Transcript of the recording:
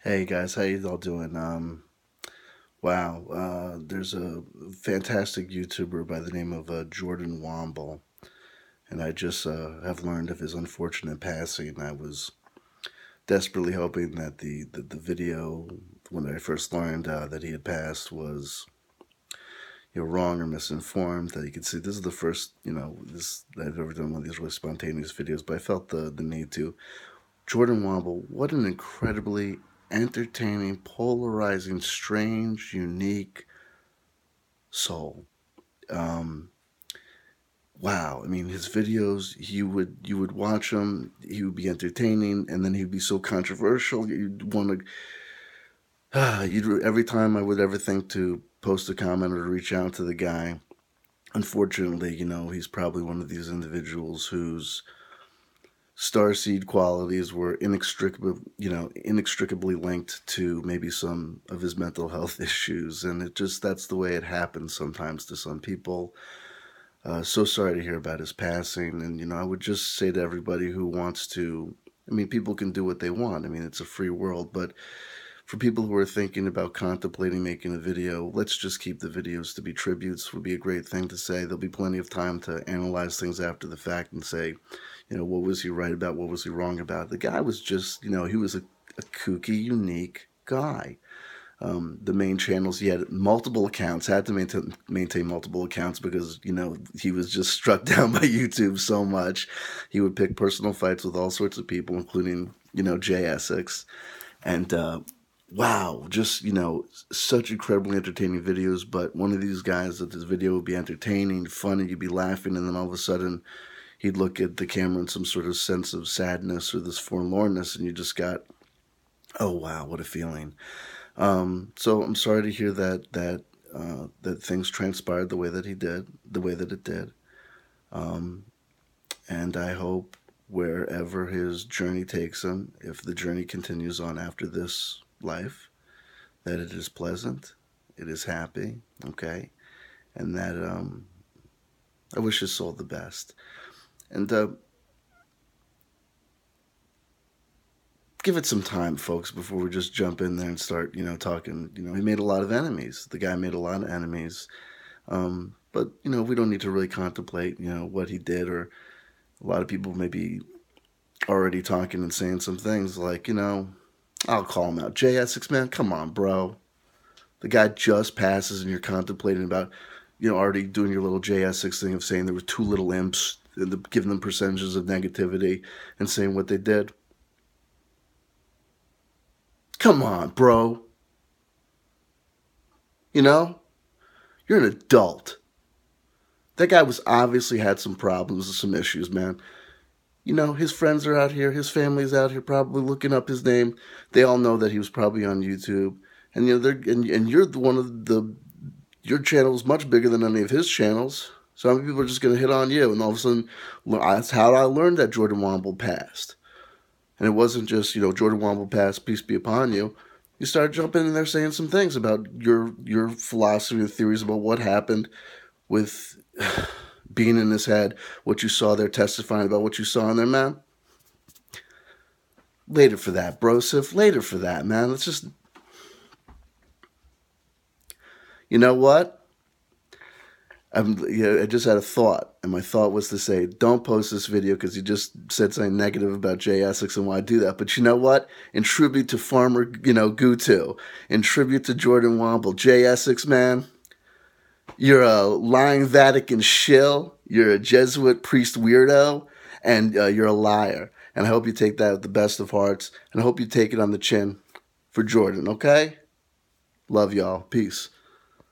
Hey guys, how you all doing? Wow, there's a fantastic YouTuber by the name of Jordan Womble, and I just have learned of his unfortunate passing. I was desperately hoping that the video, when I first learned that he had passed, was wrong or misinformed. That you could see this is the first this that I've ever done one of these really spontaneous videos, but I felt the need to. Jordan Womble, what an incredibly entertaining, polarizing, strange, unique soul. Um, wow, I mean, his videos, you would watch them, he would be entertaining, and then he'd be so controversial. You'd want to, you'd every time I would ever think to post a comment or to reach out to the guy. Unfortunately, he's probably one of these individuals whose starseed qualities were inextricably linked to maybe some of his mental health issues, and that's the way it happens sometimes to some people. So sorry to hear about his passing, and I would just say to everybody who wants to. I mean, people can do what they want. I mean, it's a free world, but for people who are thinking about contemplating making a video, let's just keep the videos to be tributes. Would be a great thing to say. There'll be plenty of time to analyze things after the fact and say, what was he right about? What was he wrong about? The guy was just, he was a kooky, unique guy. The main channels, he had multiple accounts, had to maintain multiple accounts because, he was just struck down by YouTube so much. He would pick personal fights with all sorts of people, including, Jay Essex. And, wow, just, such incredibly entertaining videos. But one of these guys that this video would be entertaining, funny, you'd be laughing, and then all of a sudden he'd look at the camera in some sort of sense of sadness or this forlornness, and you just got, oh wow, what a feeling. So I'm sorry to hear that things transpired the way that it did. Um, and I hope wherever his journey takes him, if the journey continues on after this life, that it is pleasant, it is happy, okay, and that I wish his soul the best. And give it some time, folks, before we just jump in there and start, talking. He made a lot of enemies. The guy made a lot of enemies. But, we don't need to really contemplate, what he did, or a lot of people may be already talking and saying some things like, I'll call him out. Jay Essex, man, come on, bro. The guy just passes and you're contemplating about, already doing your little Jay Essex thing of saying there were too little imps, and giving them percentages of negativity and saying what they did. Come on, bro. You're an adult. That guy was obviously had some problems and some issues, man. His friends are out here, his family's out here probably looking up his name. They all know that he was probably on YouTube. And and you're one of your channel is much bigger than any of his channels. So many people are just gonna hit on you, and all of a sudden, that's how I learned that Jordan Womble passed. And it wasn't just, Jordan Womble passed, peace be upon you. You started jumping in there saying some things about your philosophy and theories about what happened with being in his head, what you saw there, testifying about what you saw in there, man. Later for that, brosif. Later for that, man. Let's just, you know what? I just had a thought, and my thought was to say, don't post this video because you just said something negative about Jay Essex and why I do that. But you know what? In tribute to Farmer, Gutu, in tribute to Jordan Womble, Jay Essex, man, you're a lying Vatican shill, you're a Jesuit priest weirdo, and you're a liar. And I hope you take that with the best of hearts, and I hope you take it on the chin for Jordan, okay? Love y'all. Peace.